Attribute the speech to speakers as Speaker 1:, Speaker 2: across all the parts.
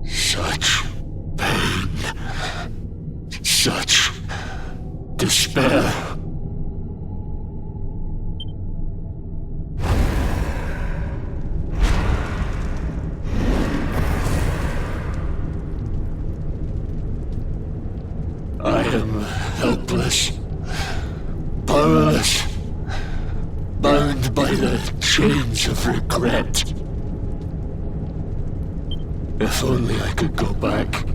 Speaker 1: Such pain. Such despair. I am helpless, powerless, bound by the chains of regret. If only I could go back,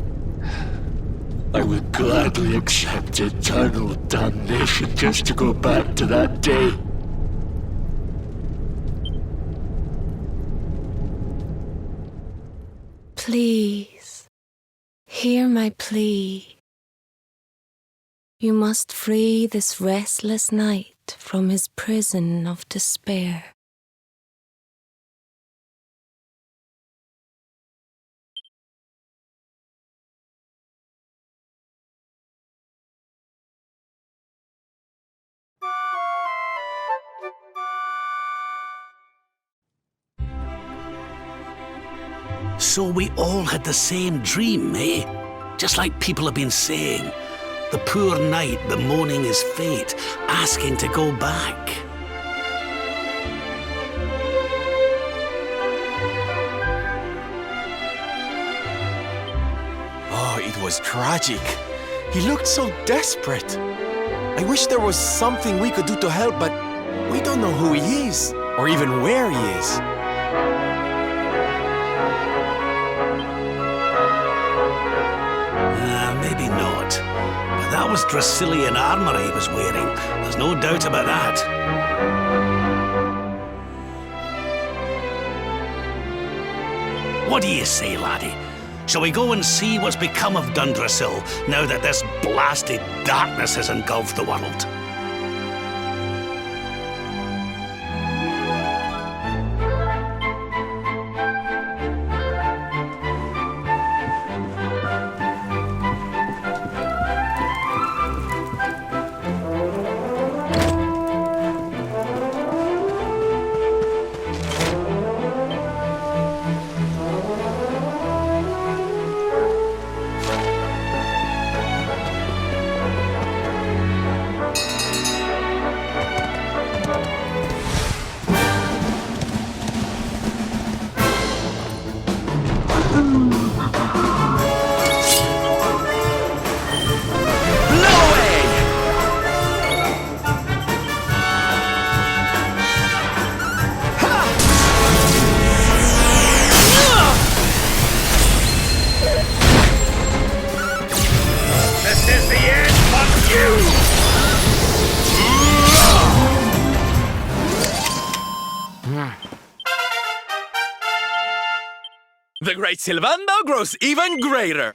Speaker 1: I would gladly accept eternal damnation just to go back to that day.
Speaker 2: Please, hear my plea. You must free this restless knight from his prison of despair.
Speaker 3: So we all had the same dream, eh? Just like people have been saying. The poor knight bemoaning his fate, asking to go back.
Speaker 4: Oh, it was tragic. He looked so desperate. I wish there was something we could do to help, but we don't know who he is, or even where he is.
Speaker 3: Maybe not. But that was Dracilian armor he was wearing. There's no doubt about that. What do you say, laddie? Shall we go and see what's become of Dundrasil now that this blasted darkness has engulfed the world?
Speaker 5: The great Sylvando grows even greater.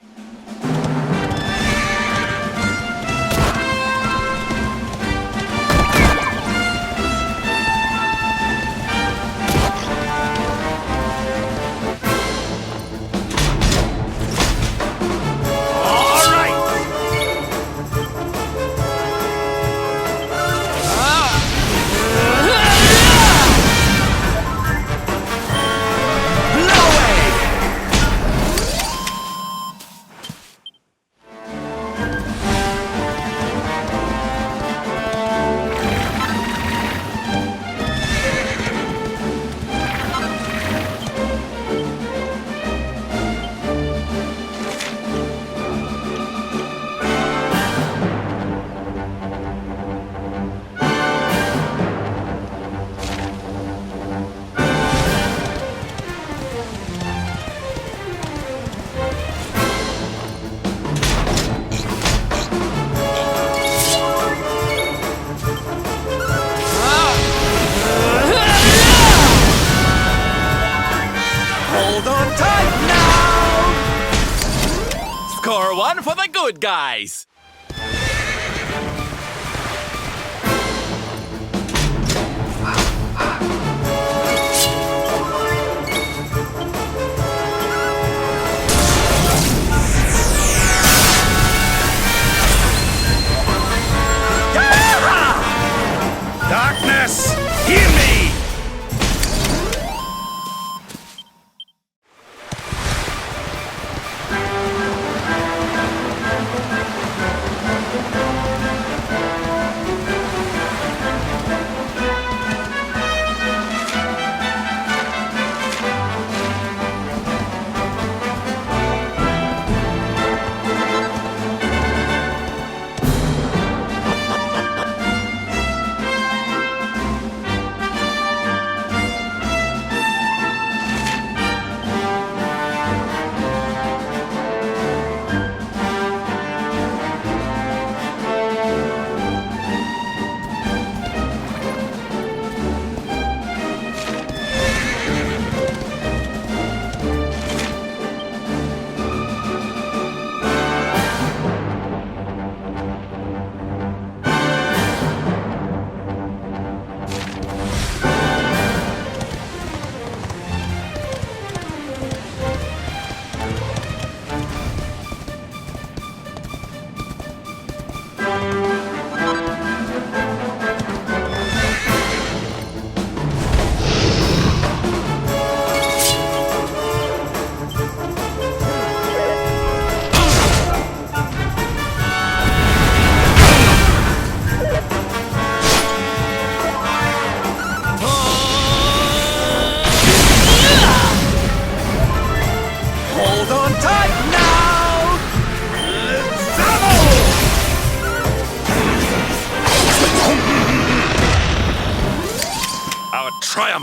Speaker 5: Score one for the good guys!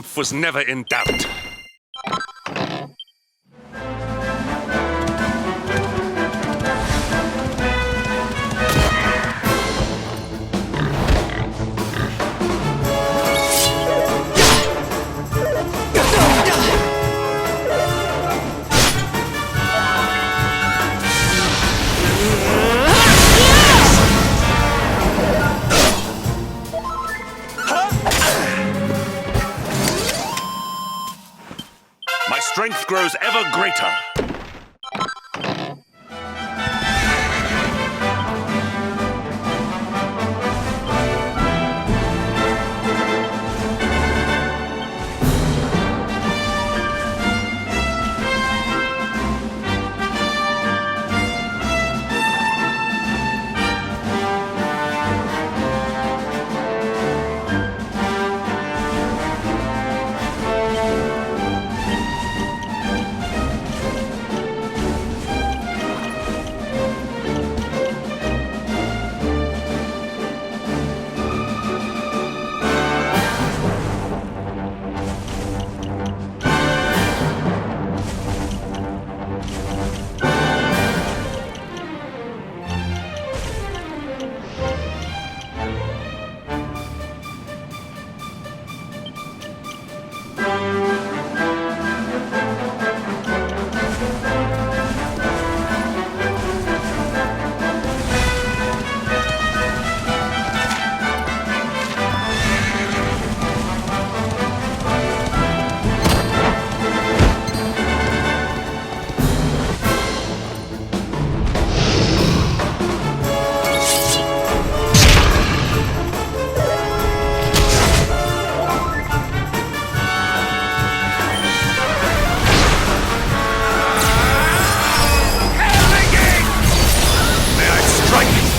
Speaker 5: proof was never in doubt. My strength grows ever greater.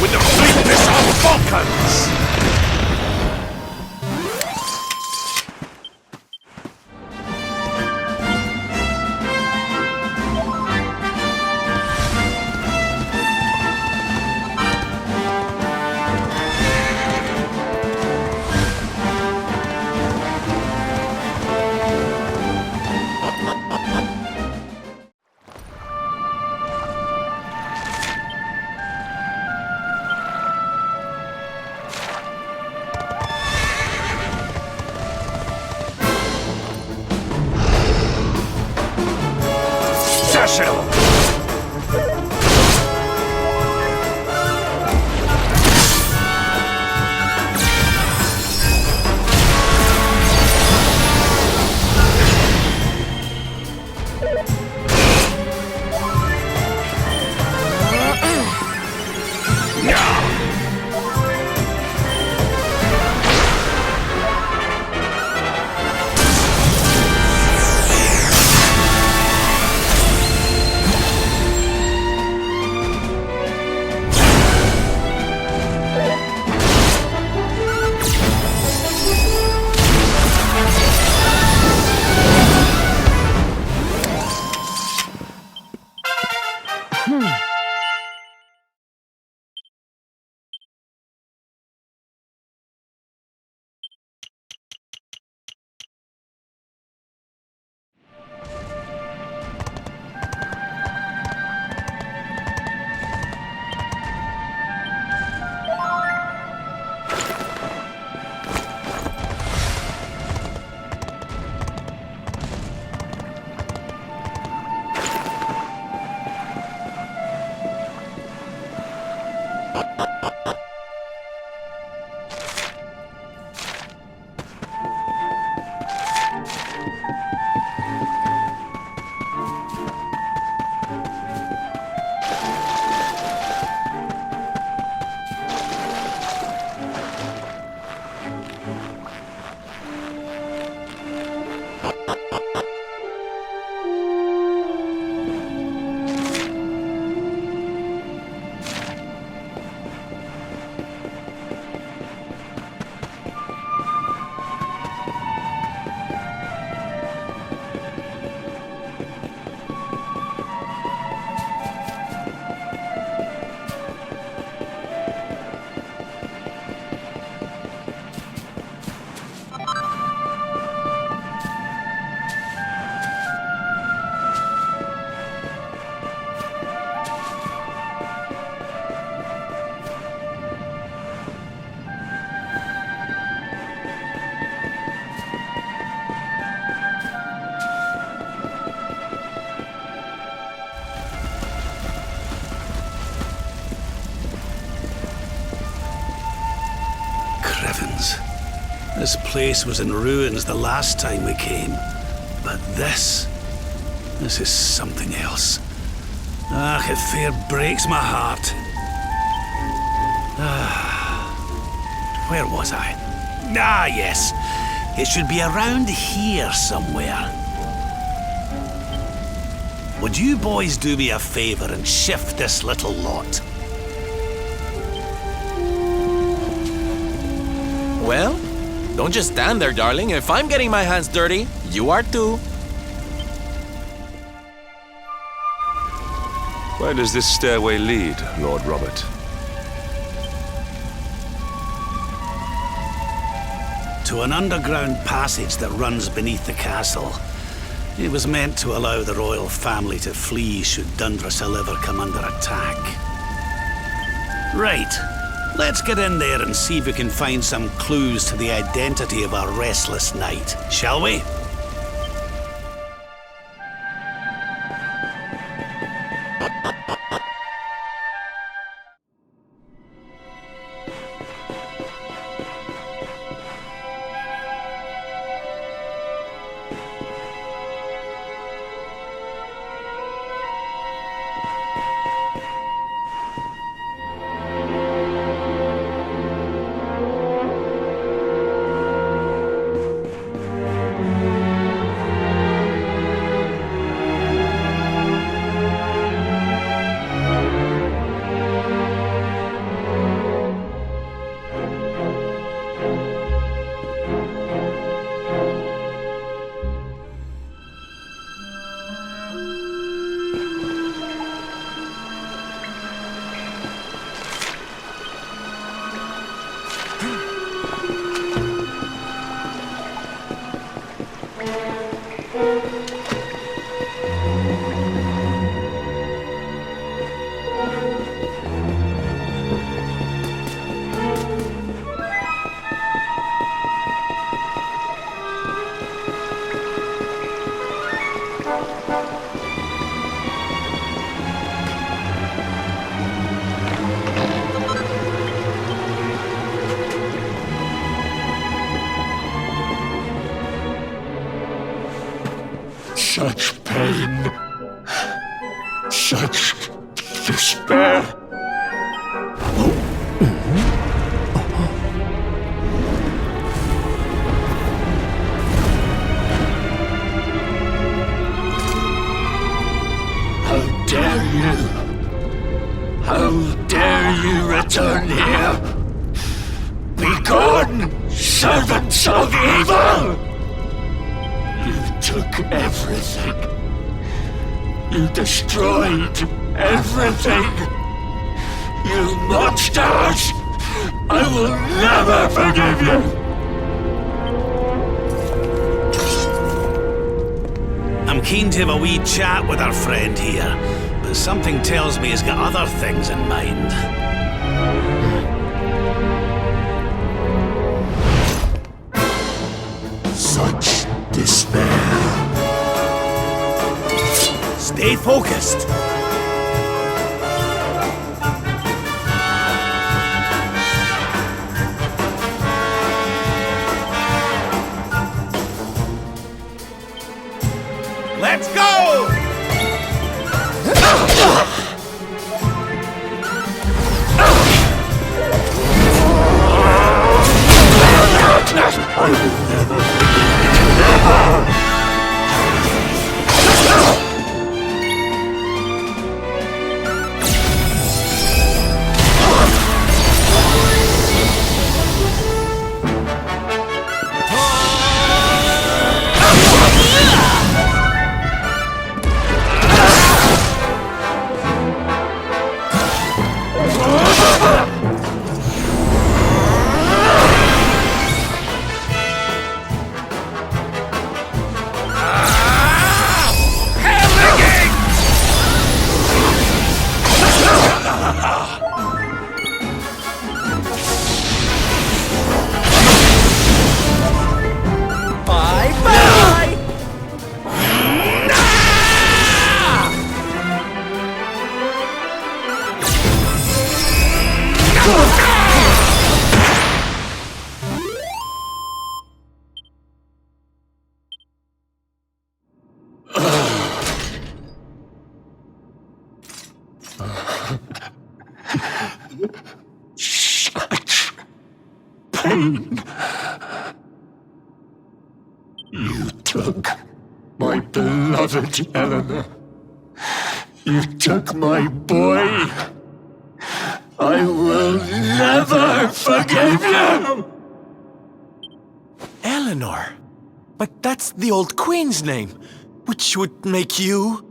Speaker 5: With the fleetness of falcons!
Speaker 3: This place was in ruins the last time we came. But this is something else. Ah, it fair breaks my heart. Where was I? Ah, yes. It should be around here somewhere. Would you boys do me a favor and shift this little lot?
Speaker 5: Well, don't just stand there, darling. If I'm getting my hands dirty, you are too.
Speaker 6: Where does this stairway lead, Lord Robert?
Speaker 3: To an underground passage that runs beneath the castle. It was meant to allow the royal family to flee should Dundrasil ever come under attack. Right. Let's get in there and see if we can find some clues to the identity of our restless knight, shall we?
Speaker 1: Such pain. Such despair. How dare you? How dare you return here? Be gone, servants of evil! You took everything. You destroyed everything. You monsters! I will never forgive you!
Speaker 3: I'm keen to have a wee chat with our friend here, but something tells me he's got other things in mind.
Speaker 1: Such despair.
Speaker 3: Stay focused. Let's go!
Speaker 1: Such pain. You took my beloved Eleanor. You took my boy. I will never forgive you!
Speaker 4: Eleanor? But that's the old queen's name, which would make you...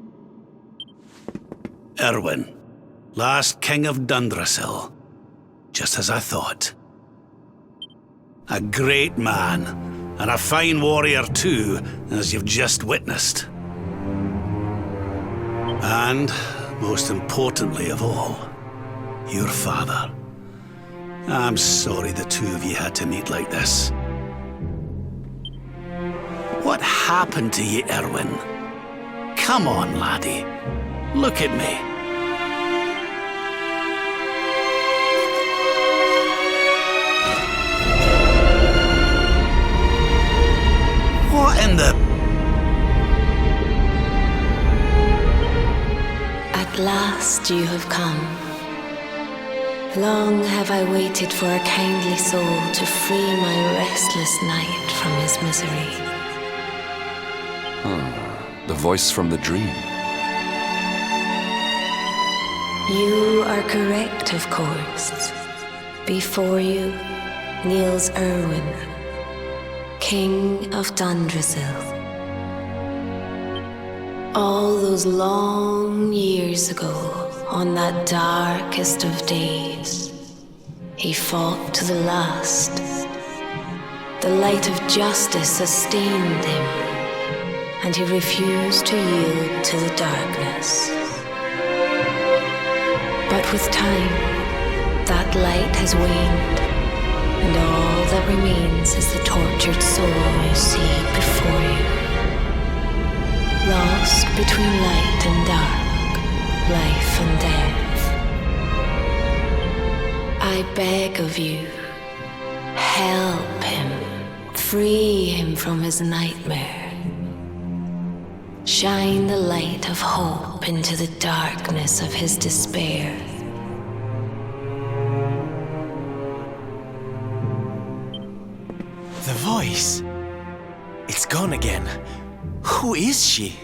Speaker 3: Erwin, last king of Dundrasil. Just as I thought. A great man, and a fine warrior too, as you've just witnessed. And, most importantly of all, your father. I'm sorry the two of you had to meet like this. What happened to you, Erwin? Come on, laddie. Look at me. What in the...
Speaker 2: At last you have come. Long have I waited for a kindly soul to free my restless night from his misery.
Speaker 6: The voice from the dream.
Speaker 2: You are correct, of course. Before you kneels Erwin, King of Dundrasil. All those long years ago, on that darkest of days, he fought to the last. The light of justice sustained him, and he refused to yield to the darkness. But with time, that light has waned, and all that remains is the tortured soul you see before you. Lost between light and dark, life and death. I beg of you, help him, free him from his nightmare. Shine the light of hope into the darkness of his despair.
Speaker 4: The voice. It's gone again. Who is she?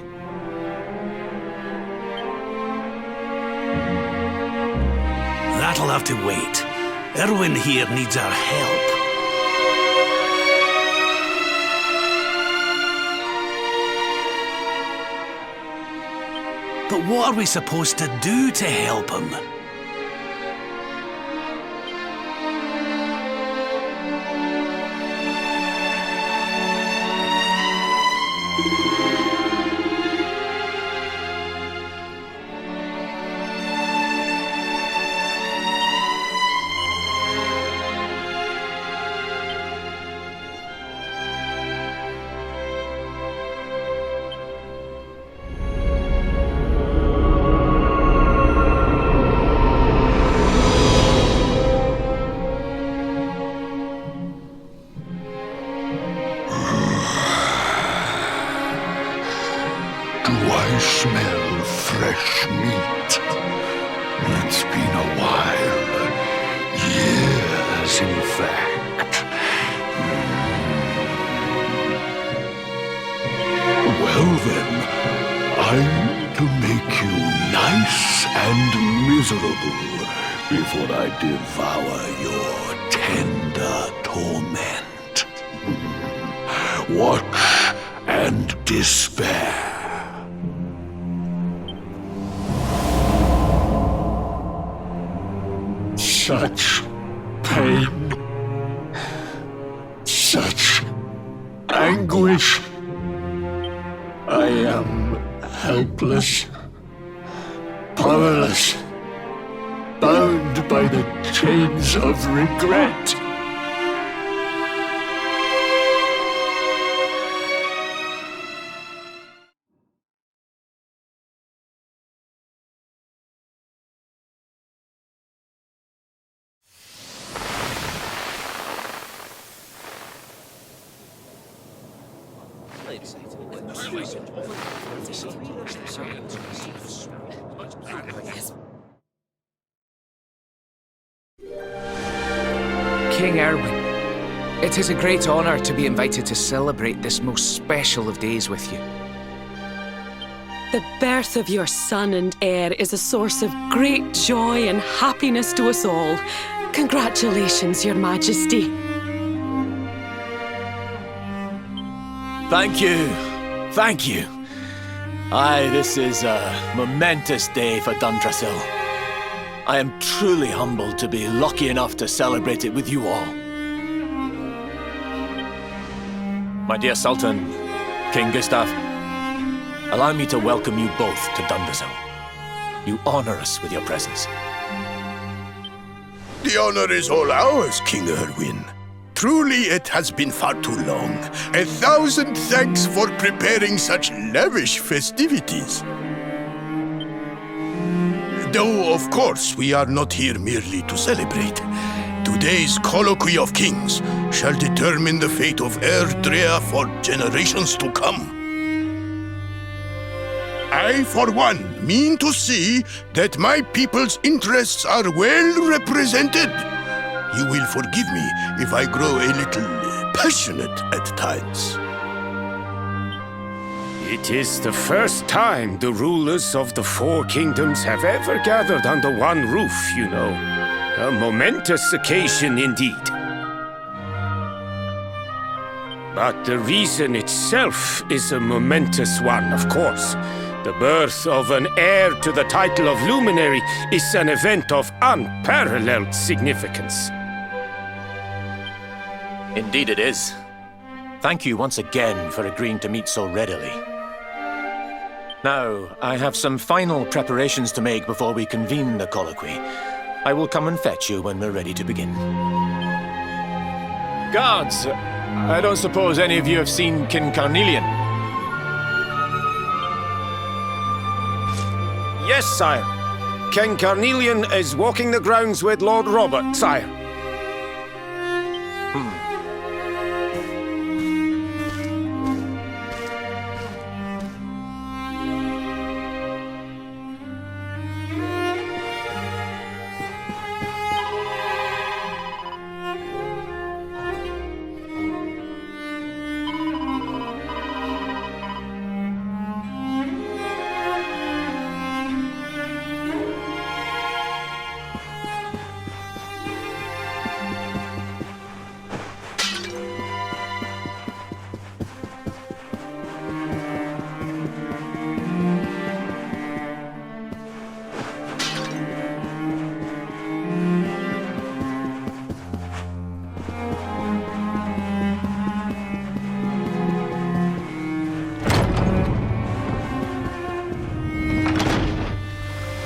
Speaker 3: That'll have to wait. Erwin here needs our help. But what are we supposed to do to help him?
Speaker 1: Do I smell fresh meat? It's been a while. Years, in fact. Well then, I'm to make you nice and miserable before I devour your tender torment. Watch and despair. Such pain, such anguish. I am helpless, powerless, bound by the chains of regret.
Speaker 7: King Erwin. It is a great honor to be invited to celebrate this most special of days with you.
Speaker 8: The birth of your son and heir is a source of great joy and happiness to us all. Congratulations, Your Majesty.
Speaker 5: Thank you. Thank you. Aye, this is a momentous day for Dundrasil. I am truly humbled to be lucky enough to celebrate it with you all. My dear Sultan, King Gustav, allow me to welcome you both to Dundrasil. You honor us with your presence.
Speaker 1: The honor is all ours, King Erwin. Truly, it has been far too long. 1,000 thanks for preparing such lavish festivities. Though, of course, we are not here merely to celebrate. Today's colloquy of kings shall determine the fate of Erdrea for generations to come. I, for one, mean to see that my people's interests are well represented. You will forgive me if I grow a little passionate at times.
Speaker 9: It is the first time the rulers of the four kingdoms have ever gathered under one roof, you know. A momentous occasion indeed. But the reason itself is a momentous one, of course. The birth of an heir to the title of luminary is an event of unparalleled significance.
Speaker 5: Indeed it is. Thank you once again for agreeing to meet so readily. Now, I have some final preparations to make before we convene the colloquy. I will come and fetch you when we're ready to begin. Guards, I don't suppose any of you have seen King Carnelian?
Speaker 9: Yes, sire. King Carnelian is walking the grounds with Lord Robert, sire.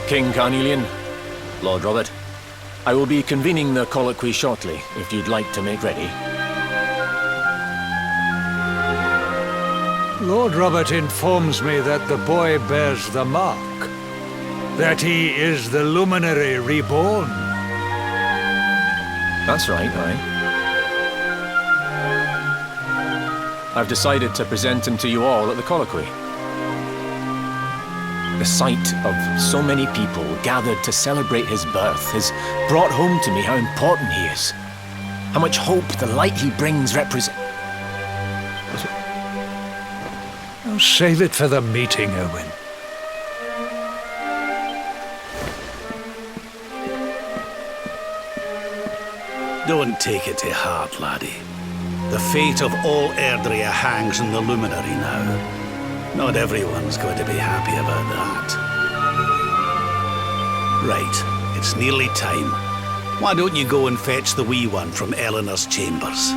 Speaker 5: King Carnelian, Lord Robert, I will be convening the colloquy shortly, if you'd like to make ready.
Speaker 10: Lord Robert informs me that the boy bears the mark. That he is the luminary reborn.
Speaker 5: That's right, aye. I've decided to present him to you all at the colloquy. The sight of so many people gathered to celebrate his birth has brought home to me how important he is. How much hope the light he brings represents.
Speaker 10: I'll save it for the meeting, Owen.
Speaker 3: Don't take it to heart, laddie. The fate of all Erdrea hangs in the luminary now. Not everyone's going to be happy about that. Right, it's nearly time. Why don't you go and fetch the wee one from Eleanor's chambers?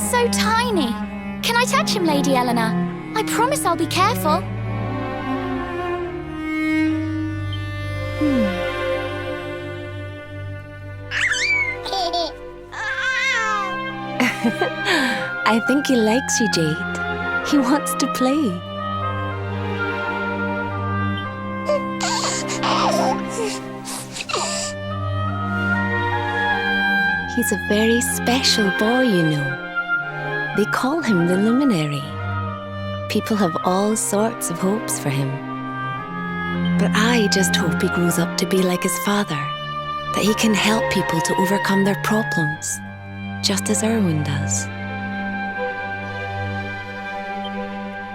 Speaker 11: so tiny. Can I touch him, Lady Eleanor? I promise I'll be careful.
Speaker 2: I think he likes you, Jade. He wants to play. He's a very special boy, you know. They call him the Luminary. People have all sorts of hopes for him. But I just hope he grows up to be like his father, that he can help people to overcome their problems, just as Erwin does.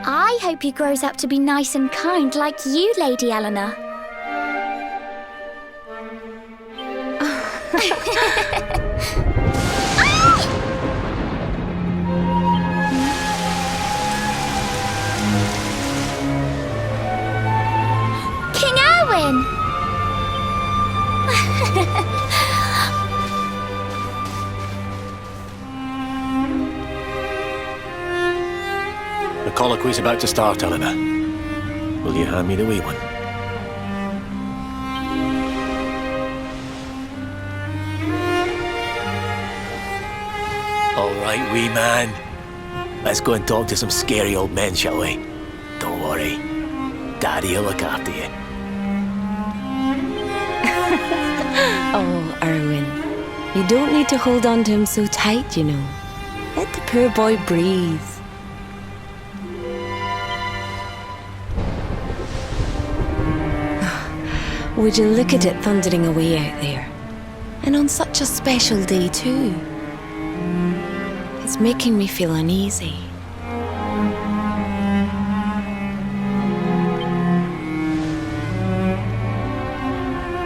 Speaker 11: I hope he grows up to be nice and kind like you, Lady Eleanor. King Erwin!
Speaker 5: The colloquy's about to start, Eleanor. Will you hand me the wee one? All right, wee man. Let's go and talk to some scary old men, shall we? Don't worry. Daddy'll look after you.
Speaker 2: Oh, Erwin, you don't need to hold on to him so tight, you know. Let the poor boy breathe. Would you look at it thundering away out there? And on such a special day, too. It's making me feel uneasy.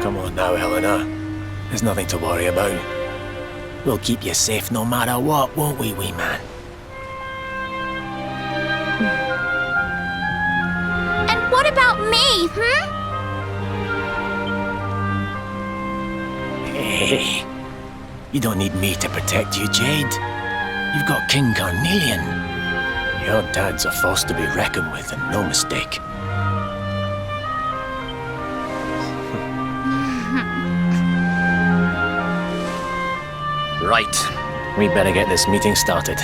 Speaker 5: Come on now, Eleanor. There's nothing to worry about. We'll keep you safe no matter what, won't we, wee man?
Speaker 11: And what about me,
Speaker 5: Hey, you don't need me to protect you, Jade. You've got King Carnelian. Your dad's a force to be reckoned with, and no mistake. Right. We'd better get this meeting started.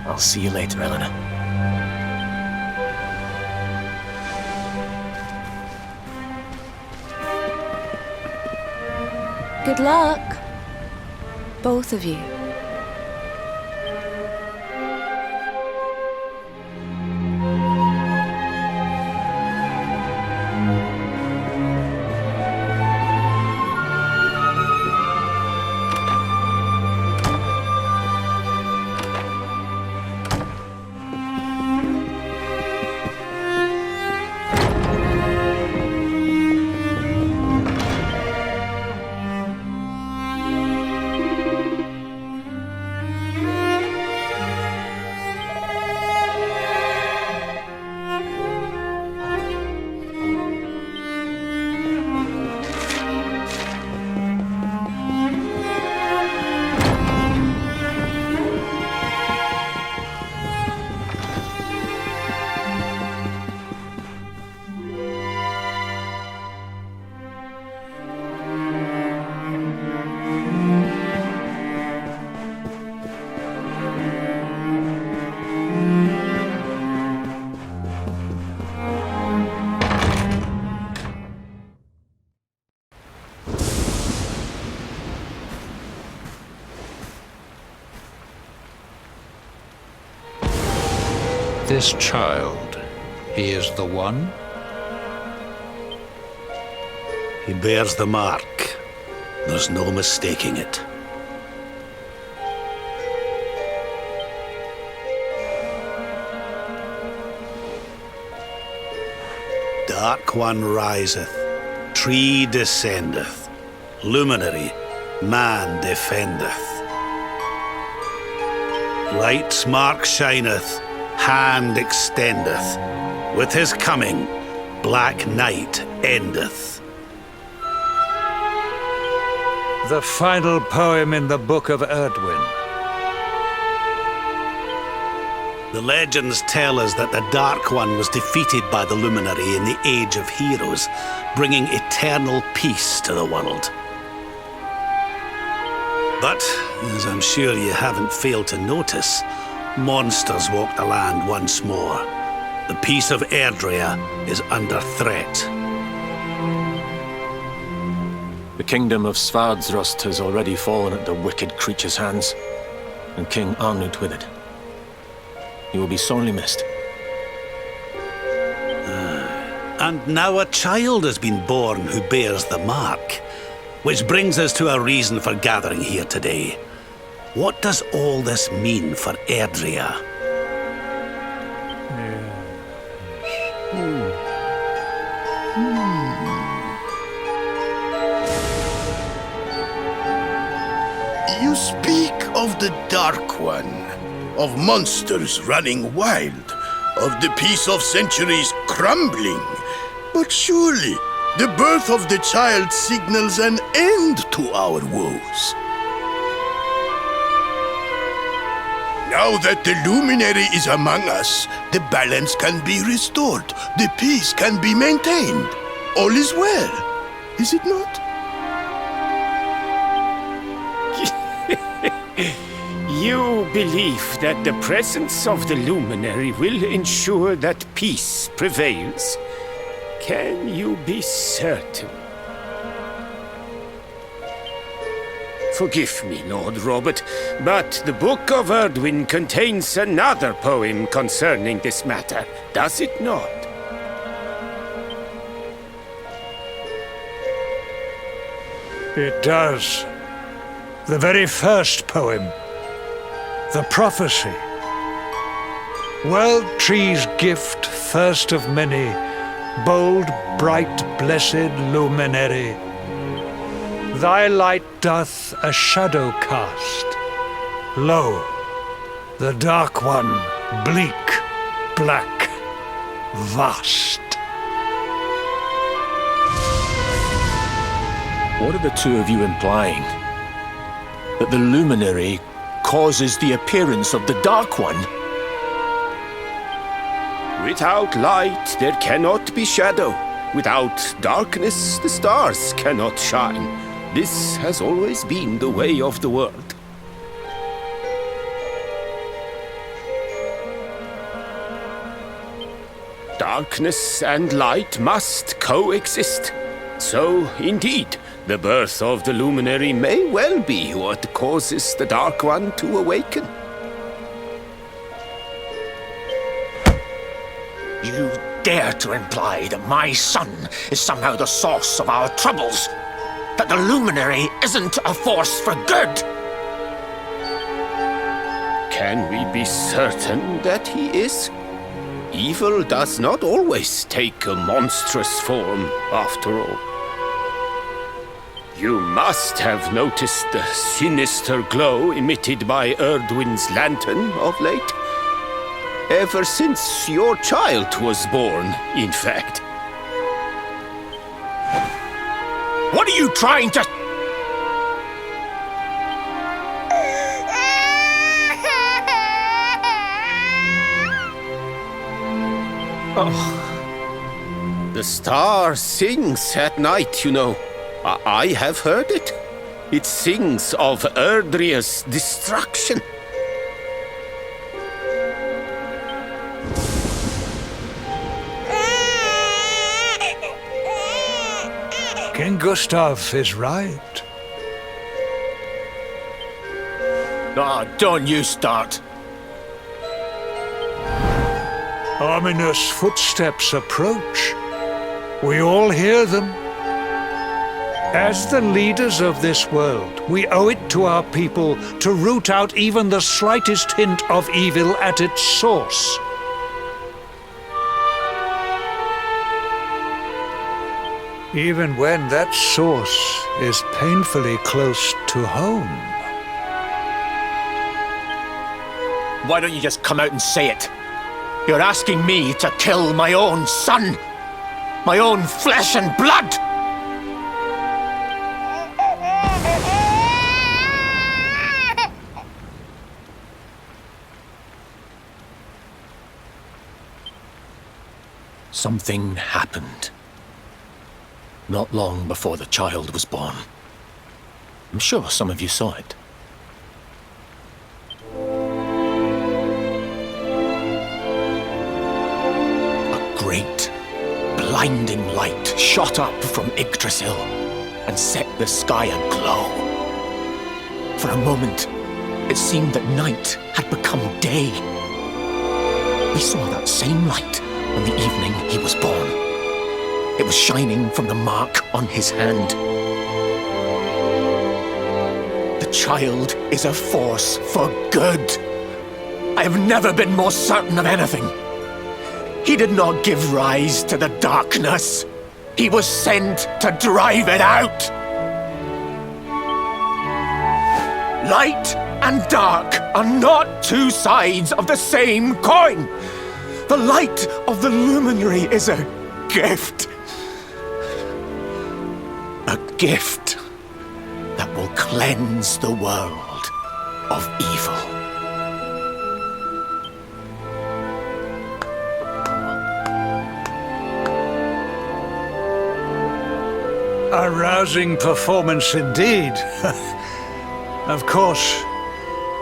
Speaker 5: I'll see you later, Eleanor.
Speaker 2: Good luck, both of you.
Speaker 10: This child, he is the one?
Speaker 3: He bears the mark. There's no mistaking it. Dark One riseth, tree descendeth, luminary, man defendeth. Light's mark shineth, hand extendeth. With his coming, black night endeth.
Speaker 10: The final poem in the Book of Erdwin.
Speaker 3: The legends tell us that the Dark One was defeated by the Luminary in the Age of Heroes, bringing eternal peace to the world. But, as I'm sure you haven't failed to notice, monsters walk the land once more. The peace of Erdrea is under threat.
Speaker 5: The kingdom of Svardsrust has already fallen at the wicked creature's hands, and King Arnut with it. He will be sorely missed.
Speaker 3: And now a child has been born who bears the mark. Which brings us to a reason for gathering here today. What does all this mean for Erdrea?
Speaker 1: You speak of the Dark One, of monsters running wild, of the peace of centuries crumbling. But surely, the birth of the child signals an end to our woes. Now that the Luminary is among us, the balance can be restored, the peace can be maintained. All is well, is it not?
Speaker 9: You believe that the presence of the Luminary will ensure that peace prevails? Can you be certain? Forgive me, Lord Robert, but the Book of Erdwin contains another poem concerning this matter, does it not?
Speaker 10: It does. The very first poem. The prophecy. World tree's gift, first of many, bold, bright, blessed luminary. Thy light doth a shadow cast. Lo, the Dark One, bleak, black, vast.
Speaker 5: What are the two of you implying? That the Luminary causes the appearance of the Dark One?
Speaker 9: Without light, there cannot be shadow. Without darkness, the stars cannot shine. This has always been the way of the world. Darkness and light must coexist. So, indeed, the birth of the Luminary may well be what causes the Dark One to awaken.
Speaker 5: You dare to imply that my son is somehow the source of our troubles? That the Luminary isn't a force for good?
Speaker 9: Can we be certain that he is? Evil does not always take a monstrous form, after all. You must have noticed the sinister glow emitted by Erdwin's lantern of late. Ever since your child was born, in fact.
Speaker 5: What are you trying to...
Speaker 9: Oh. The star sings at night, you know. I have heard it. It sings of Erdrea's destruction.
Speaker 10: King Gustav is right.
Speaker 5: Ah, don't you start.
Speaker 10: Ominous footsteps approach. We all hear them. As the leaders of this world, we owe it to our people to root out even the slightest hint of evil at its source. Even when that source is painfully close to home.
Speaker 5: Why don't you just come out and say it? You're asking me to kill my own son. My own flesh and blood. something happened. Not long before the child was born. I'm sure some of you saw it. A great, blinding light shot up from Yggdrasil and set the sky aglow. For a moment, it seemed that night had become day. We saw that same light on the evening he was born. It was shining from the mark on his hand. The child is a force for good. I have never been more certain of anything. He did not give rise to the darkness. He was sent to drive it out. Light and dark are not two sides of the same coin. The light of the luminary is a gift. A gift that will cleanse the world of evil.
Speaker 10: A rousing performance indeed. Of course,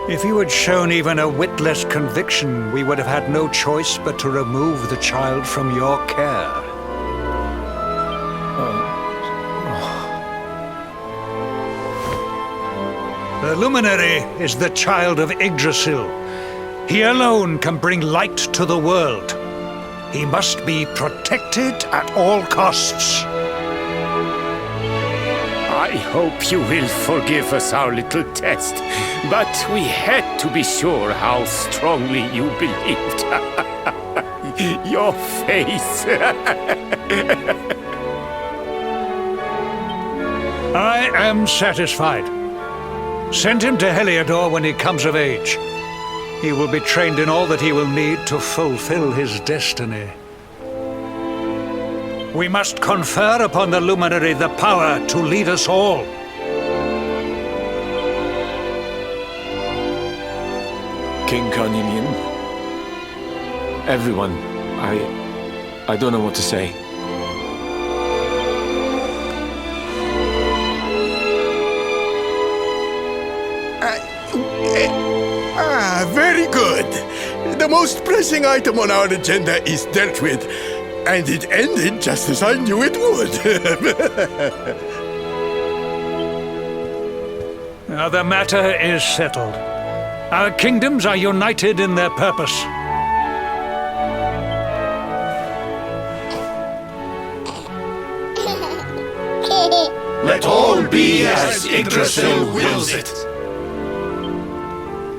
Speaker 10: if you had shown even a whit less conviction, we would have had no choice but to remove the child from your care. The Luminary is the child of Yggdrasil. He alone can bring light to the world. He must be protected at all costs.
Speaker 9: I hope you will forgive us our little test, but we had to be sure how strongly you believed. Your face.
Speaker 10: I am satisfied. Send him to Heliodor when he comes of age. He will be trained in all that he will need to fulfill his destiny. We must confer upon the Luminary the power to lead us all.
Speaker 5: King Carnelian, everyone, I don't know what to say.
Speaker 1: Very good. The most pressing item on our agenda is dealt with, and it ended just as I knew it would.
Speaker 10: Now the matter is settled. Our kingdoms are united in their purpose.
Speaker 1: Let all be as Yggdrasil wills it.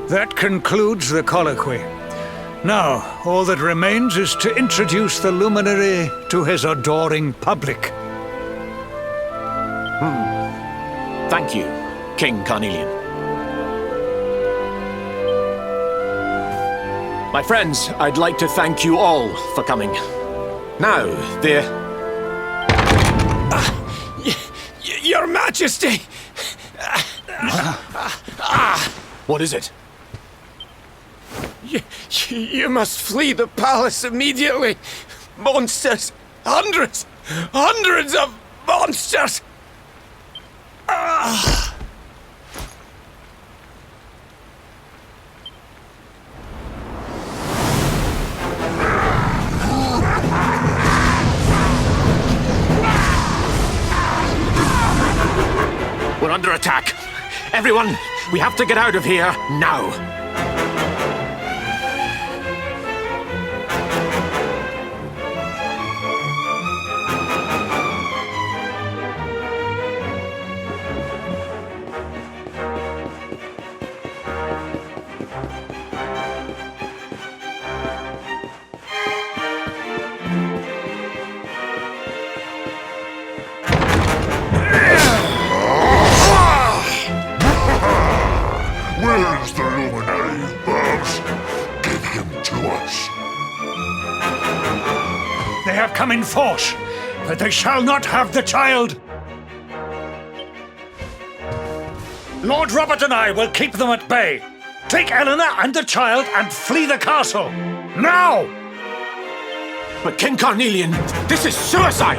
Speaker 10: That concludes the colloquy. Now, all that remains is to introduce the Luminary to his adoring public.
Speaker 5: Thank you, King Carnelian. My friends, I'd like to thank you all for coming. Now,
Speaker 9: Your Majesty!
Speaker 5: what is it?
Speaker 9: You must flee the palace immediately. Monsters! Hundreds of monsters!
Speaker 5: We're under attack. Everyone, we have to get out of here now.
Speaker 1: Where's the Luminary, Babs? Give him to us.
Speaker 10: They have come in force, but they shall not have the child. Lord Robert and I will keep them at bay. Take Eleanor and the child and flee the castle. Now!
Speaker 5: But King Carnelian, this is suicide!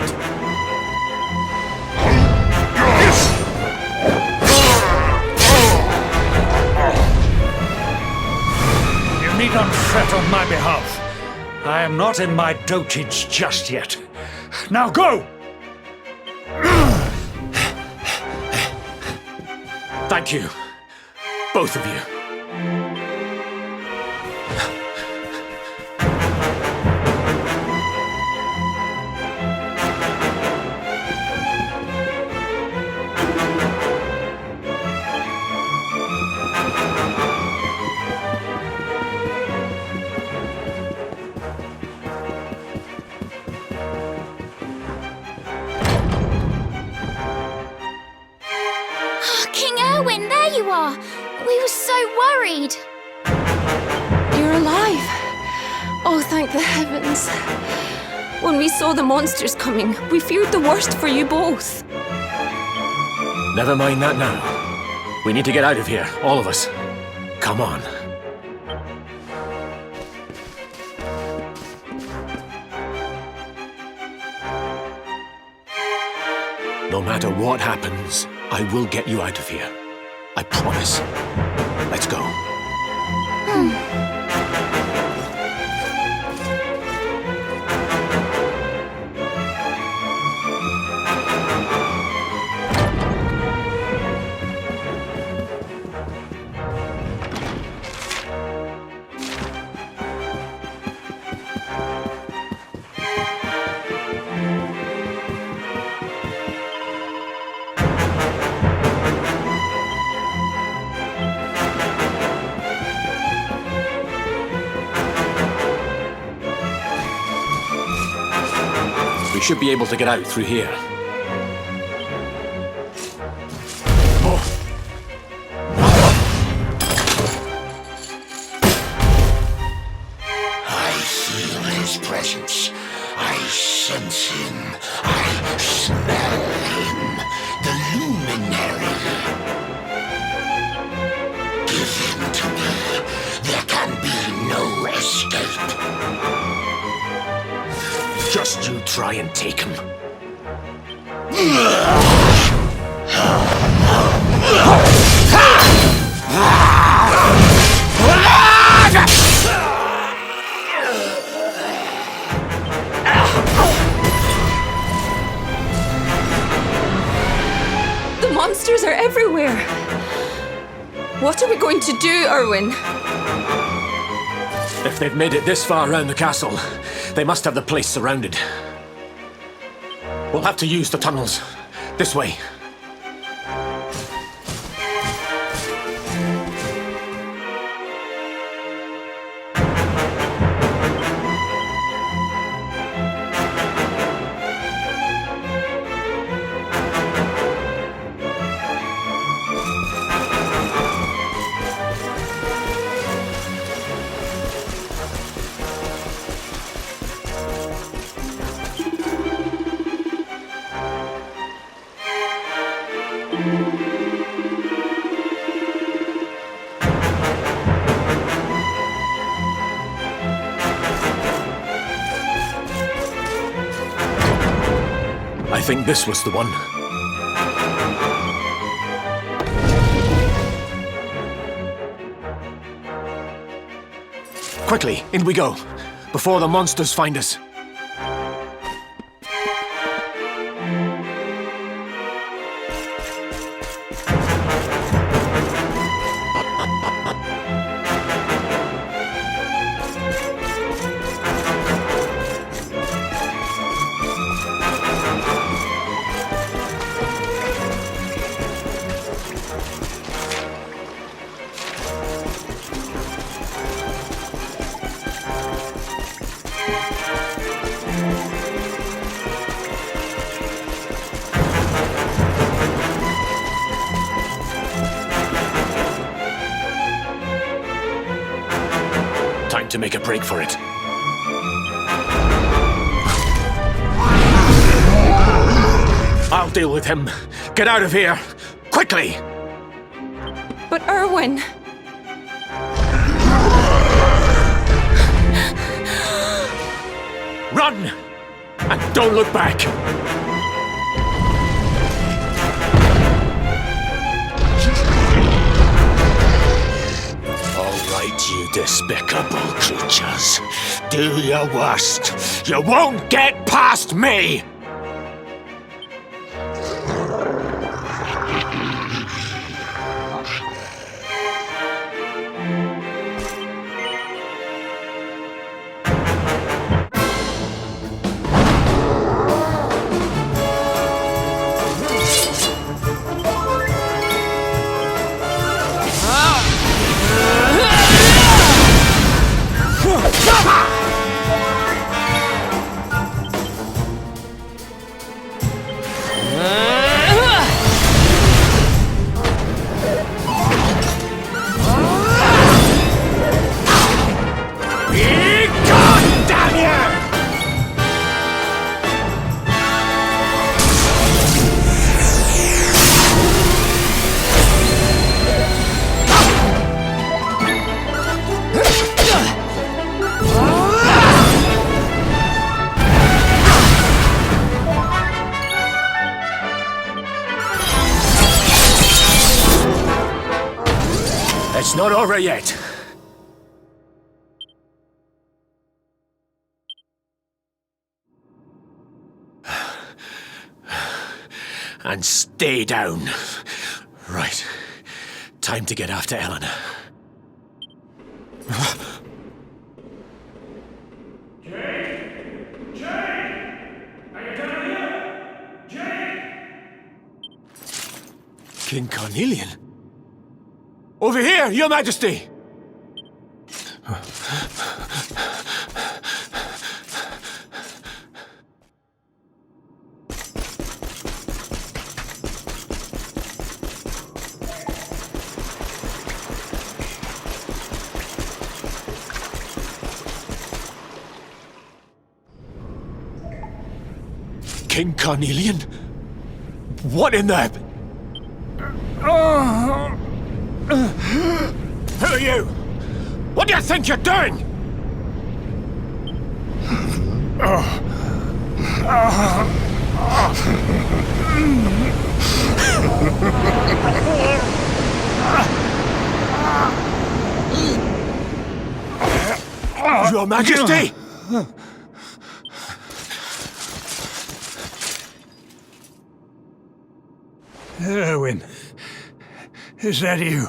Speaker 10: You need not fret on my behalf. I am not in my dotage just yet. Now go!
Speaker 5: Thank you. Both of you.
Speaker 11: King Erwin, there you are! We were so worried!
Speaker 12: You're alive! Oh, thank the heavens. When we saw the monsters coming, we feared the worst for you both.
Speaker 5: Never mind that now. We need to get out of here, all of us. Come on. No matter what happens, I will get you out of here. I promise. Let's go. We should be able to get out through here.
Speaker 1: I feel his presence. I sense him. I smell him. The luminary. Give him to me. There can be no escape.
Speaker 5: Just you try and take him.
Speaker 12: The monsters are everywhere. What are we going to do, Erwin?
Speaker 5: If they've made it this far around the castle, they must have the place surrounded. We'll have to use the tunnels. This way. I think this was the one. Quickly, in we go, before the monsters find us. Time to make a break for it. I'll deal with him. Get out of here! Quickly!
Speaker 12: But Erwin...
Speaker 5: Run! Run! And don't look back! All right, you despicable creatures. Do your worst. You won't get past me! It's not over yet. And stay down. Right. Time to get after Eleanor. King Carnelian? Over here, Your Majesty! King Carnelian? What in the... Who are you? What do you think you're doing? Your Majesty!
Speaker 10: Erwin, is that you?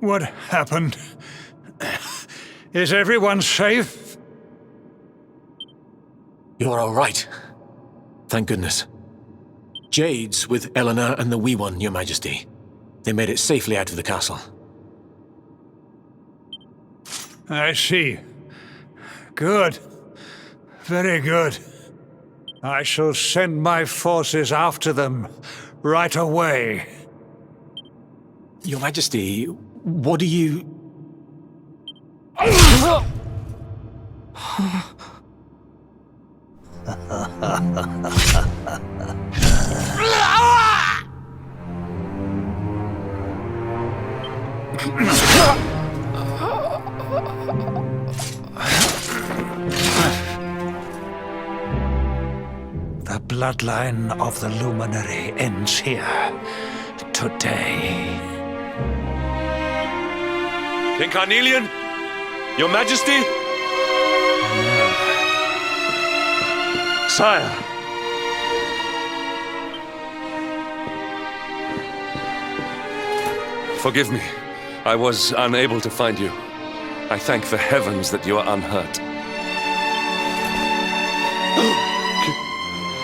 Speaker 10: What happened? Is everyone safe?
Speaker 5: You're all right. Thank goodness. Jade's with Eleanor and the Wee One, Your Majesty. They made it safely out of the castle.
Speaker 10: I see. Good. Very good. I shall send my forces after them right away.
Speaker 5: Your Majesty, what do you...
Speaker 10: The bloodline of the Luminary ends here today.
Speaker 6: King Carnelian? Your Majesty?
Speaker 9: Sire.
Speaker 6: Forgive me. I was unable to find you. I thank the heavens that you are unhurt.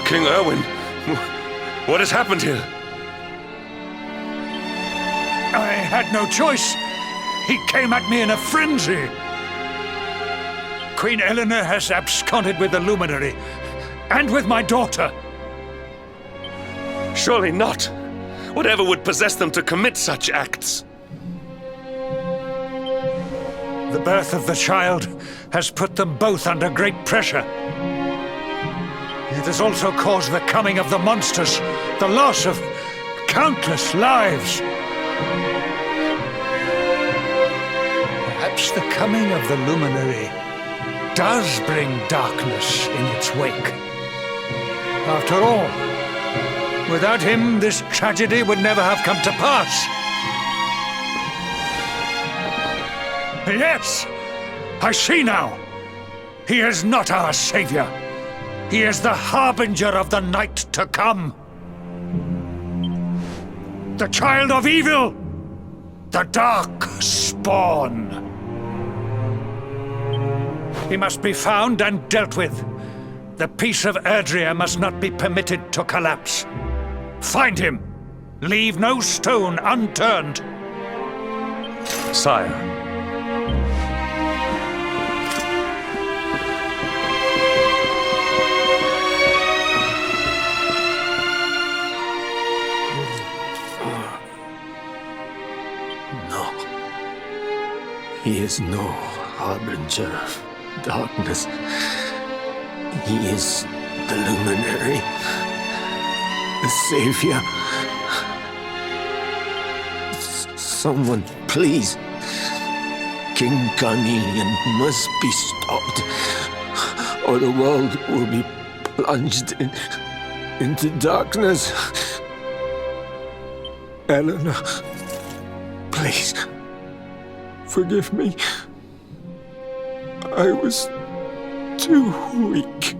Speaker 6: King Erwin, what has happened here?
Speaker 10: I had no choice. He came at me in a frenzy. Queen Eleanor has absconded with the Luminary, and with my daughter.
Speaker 6: Surely not. Whatever would possess them to commit such acts?
Speaker 10: The birth of the child has put them both under great pressure. It has also caused the coming of the monsters, the loss of countless lives. Perhaps the coming of the Luminary does bring darkness in its wake. After all, without him, this tragedy would never have come to pass. Yes! I see now! He is not our savior. He is the harbinger of the night to come. The child of evil! The dark spawn! He must be found and dealt with. The peace of Erdrea must not be permitted to collapse. Find him! Leave no stone unturned!
Speaker 6: Sire.
Speaker 5: He is no harbinger of darkness. He is the luminary, the savior. Someone, please. King Carnelian must be stopped, or the world will be plunged into darkness. Eleanor, please. Forgive me. I was too weak.